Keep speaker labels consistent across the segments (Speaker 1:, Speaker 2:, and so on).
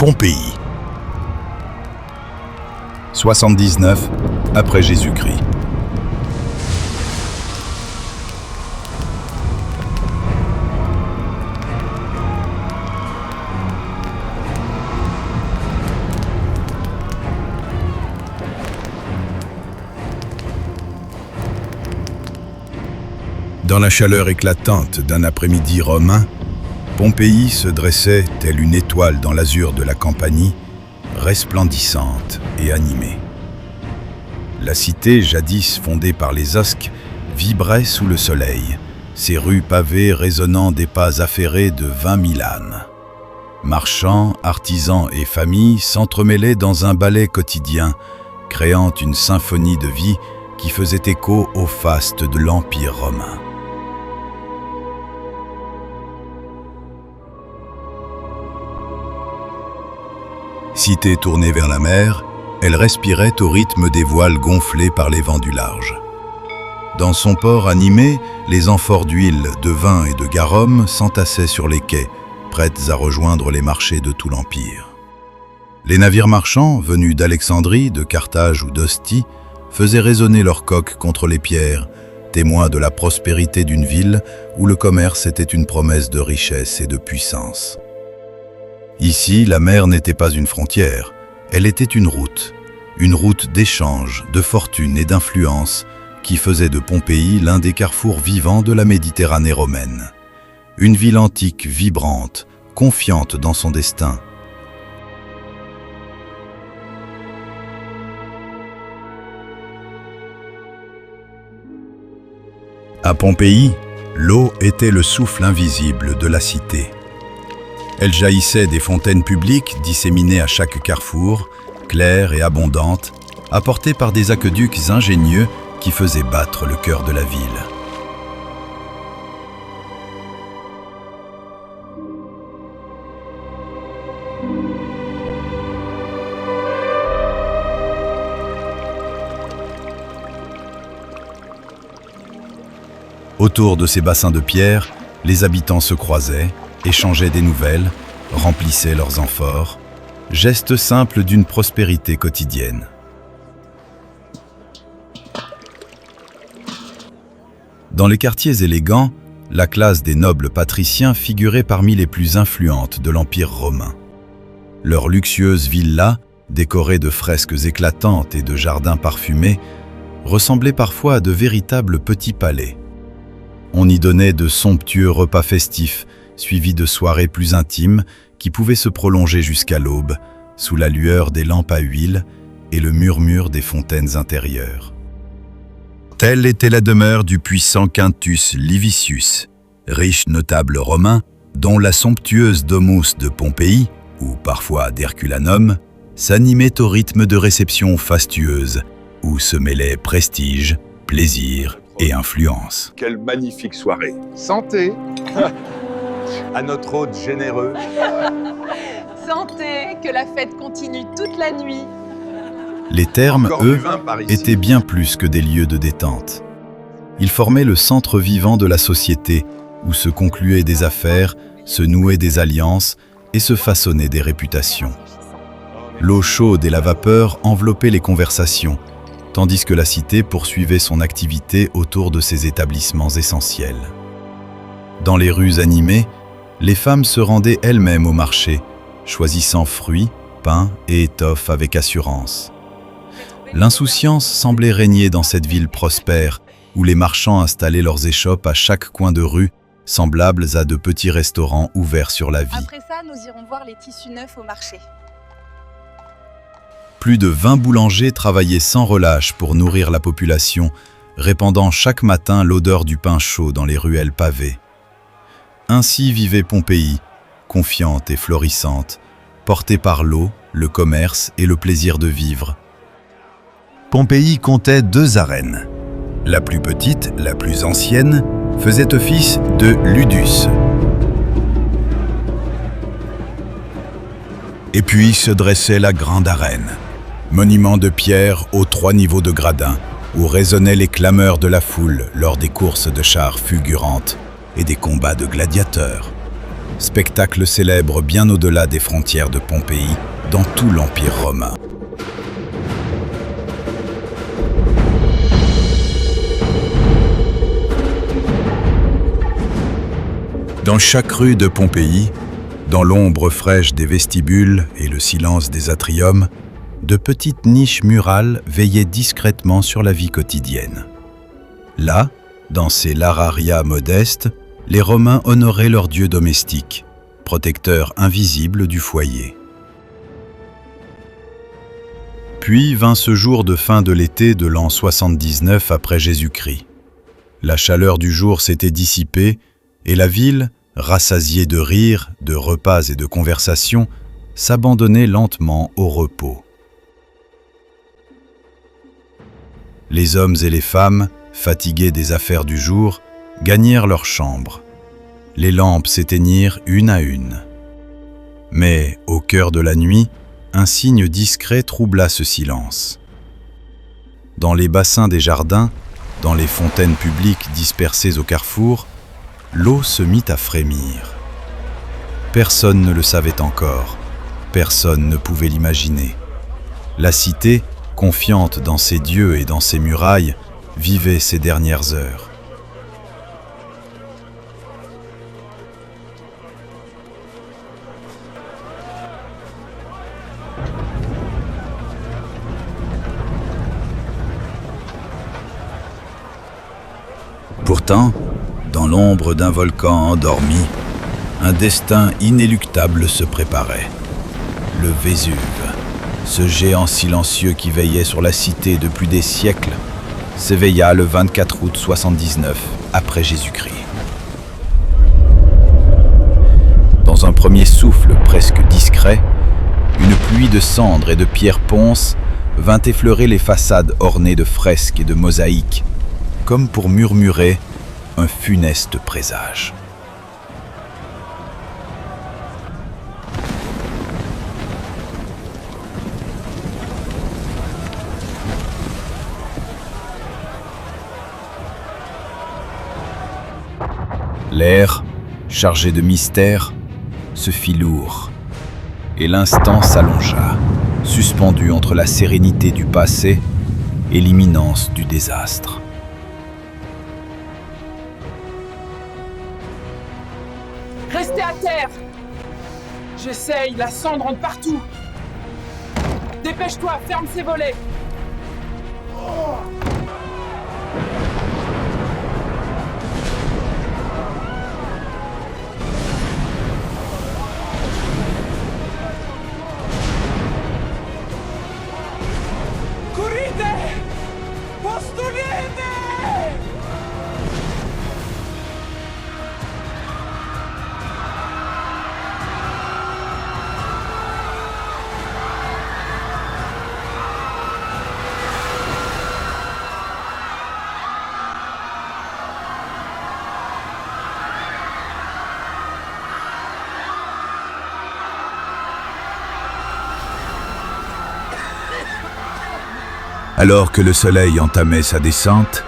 Speaker 1: Pompéi. 79 après Jésus-Christ. Dans la chaleur éclatante d'un après-midi romain, Pompéi se dressait telle une étoile dans l'azur de la Campanie, resplendissante et animée. La cité, jadis fondée par les Osques, vibrait sous le soleil, ses rues pavées résonnant des pas affairés de 20 000 ânes. Marchands, artisans et familles s'entremêlaient dans un ballet quotidien, créant une symphonie de vie qui faisait écho au faste de l'Empire romain. Cité tournée vers la mer, elle respirait au rythme des voiles gonflées par les vents du large. Dans son port animé, les amphores d'huile, de vin et de garum s'entassaient sur les quais, prêtes à rejoindre les marchés de tout l'Empire. Les navires marchands, venus d'Alexandrie, de Carthage ou d'Ostie, faisaient résonner leurs coques contre les pierres, témoins de la prospérité d'une ville où le commerce était une promesse de richesse et de puissance. Ici, la mer n'était pas une frontière, elle était une route d'échange, de fortune et d'influence qui faisait de Pompéi l'un des carrefours vivants de la Méditerranée romaine. Une ville antique vibrante, confiante dans son destin. À Pompéi, l'eau était le souffle invisible de la cité. Elle jaillissait des fontaines publiques disséminées à chaque carrefour, claires et abondantes, apportées par des aqueducs ingénieux qui faisaient battre le cœur de la ville. Autour de ces bassins de pierre, les habitants se croisaient, échangeaient des nouvelles, remplissaient leurs amphores, geste simple d'une prospérité quotidienne. Dans les quartiers élégants, la classe des nobles patriciens figurait parmi les plus influentes de l'Empire romain. Leurs luxueuses villas, décorées de fresques éclatantes et de jardins parfumés, ressemblaient parfois à de véritables petits palais. On y donnait de somptueux repas festifs, suivis de soirées plus intimes qui pouvaient se prolonger jusqu'à l'aube, sous la lueur des lampes à huile et le murmure des fontaines intérieures. Telle était la demeure du puissant Quintus Livicius, riche notable romain, dont la somptueuse domus de Pompéi, ou parfois d'Herculanum, s'animait au rythme de réceptions fastueuses, où se mêlaient prestige, plaisir et influence.
Speaker 2: Quelle magnifique soirée! Santé! À notre hôte généreux.
Speaker 3: Santé, que la fête continue toute la nuit.
Speaker 2: Les thermes, eux, étaient bien plus que des lieux de détente. Ils formaient le centre vivant de la société, où se concluaient des affaires, se nouaient des alliances et se façonnaient des réputations. L'eau chaude et la vapeur enveloppaient les conversations, tandis que la cité poursuivait son activité autour de ses établissements essentiels. Dans les rues animées, les femmes se rendaient elles-mêmes au marché, choisissant fruits, pain et étoffes avec assurance. L'insouciance semblait régner dans cette ville prospère, où les marchands installaient leurs échoppes à chaque coin de rue, semblables à de petits restaurants ouverts sur la vie.
Speaker 3: Après ça, nous irons voir les tissus neufs au marché.
Speaker 2: Plus de 20 boulangers travaillaient sans relâche pour nourrir la population, répandant chaque matin l'odeur du pain chaud dans les ruelles pavées. Ainsi vivait Pompéi, confiante et florissante, portée par l'eau, le commerce et le plaisir de vivre. Pompéi comptait 2 arènes. La plus petite, la plus ancienne, faisait office de ludus. Et puis se dressait la grande arène, monument de pierre aux 3 niveaux de gradins, où résonnaient les clameurs de la foule lors des courses de chars fulgurantes et des combats de gladiateurs.
Speaker 1: spectacle célèbre bien au-delà des frontières de Pompéi, dans tout l'Empire romain. Dans chaque rue de Pompéi, dans l'ombre fraîche des vestibules et le silence des atriums, de petites niches murales veillaient discrètement sur la vie quotidienne. Là, dans ces lararia modestes, les Romains honoraient leur dieu domestique, protecteur invisible du foyer. Puis vint ce jour de fin de l'été de l'an 79 après Jésus-Christ. La chaleur du jour s'était dissipée et la ville, rassasiée de rires, de repas et de conversations, s'abandonnait lentement au repos. Les hommes et les femmes, fatigués des affaires du jour, gagnèrent leurs chambres. Les lampes s'éteignirent une à une. Mais, au cœur de la nuit, un signe discret troubla ce silence. Dans les bassins des jardins, dans les fontaines publiques dispersées au carrefour, l'eau se mit à frémir. Personne ne le savait encore, personne ne pouvait l'imaginer. La cité, confiante dans ses dieux et dans ses murailles, vivait ses dernières heures. Pourtant, dans l'ombre d'un volcan endormi, un destin inéluctable se préparait. Le Vésuve, ce géant silencieux qui veillait sur la cité depuis des siècles, s'éveilla le 24 août 79 après Jésus-Christ. Dans un premier souffle presque discret, une pluie de cendres et de pierres ponces vint effleurer les façades ornées de fresques et de mosaïques, comme pour murmurer un funeste présage. L'air, chargé de mystère, se fit lourd, et l'instant s'allongea, suspendu entre la sérénité du passé et l'imminence du désastre.
Speaker 4: Restez à terre! J'essaye, la cendre rentre partout! Dépêche-toi, ferme ces volets!
Speaker 1: Alors que le soleil entamait sa descente,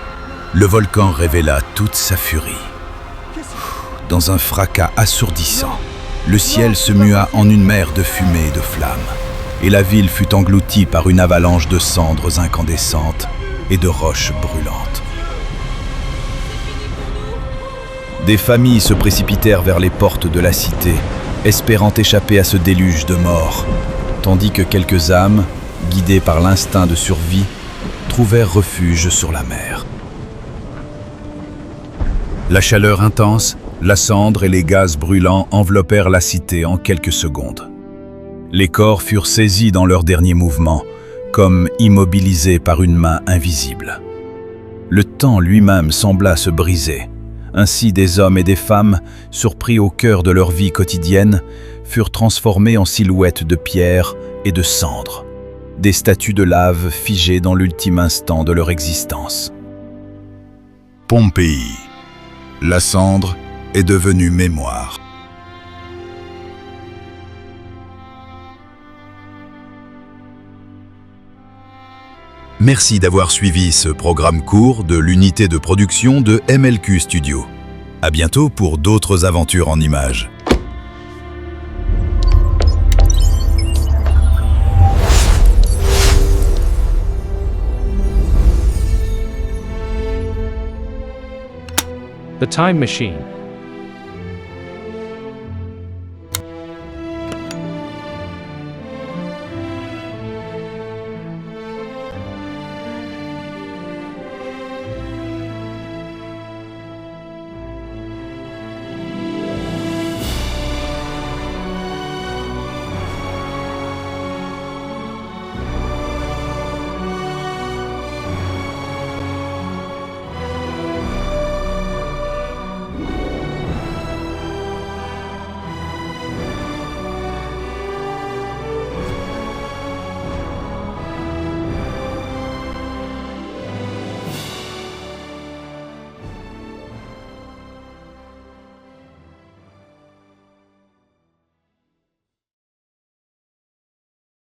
Speaker 1: le volcan révéla toute sa furie. Dans un fracas assourdissant, le ciel se mua en une mer de fumée et de flammes, et la ville fut engloutie par une avalanche de cendres incandescentes et de roches brûlantes. Des familles se précipitèrent vers les portes de la cité, espérant échapper à ce déluge de mort, tandis que quelques âmes, guidées par l'instinct de survie, trouvèrent refuge sur la mer. La chaleur intense, la cendre et les gaz brûlants enveloppèrent la cité en quelques secondes. Les corps furent saisis dans leur dernier mouvement, comme immobilisés par une main invisible. Le temps lui-même sembla se briser. Ainsi, des hommes et des femmes, surpris au cœur de leur vie quotidienne, furent transformés en silhouettes de pierre et de cendres, des statues de lave figées dans l'ultime instant de leur existence. Pompéi. La cendre est devenue mémoire. Merci d'avoir suivi ce programme court de l'unité de production de MLQ Studio. À bientôt pour d'autres aventures en images.
Speaker 5: The Time Machine.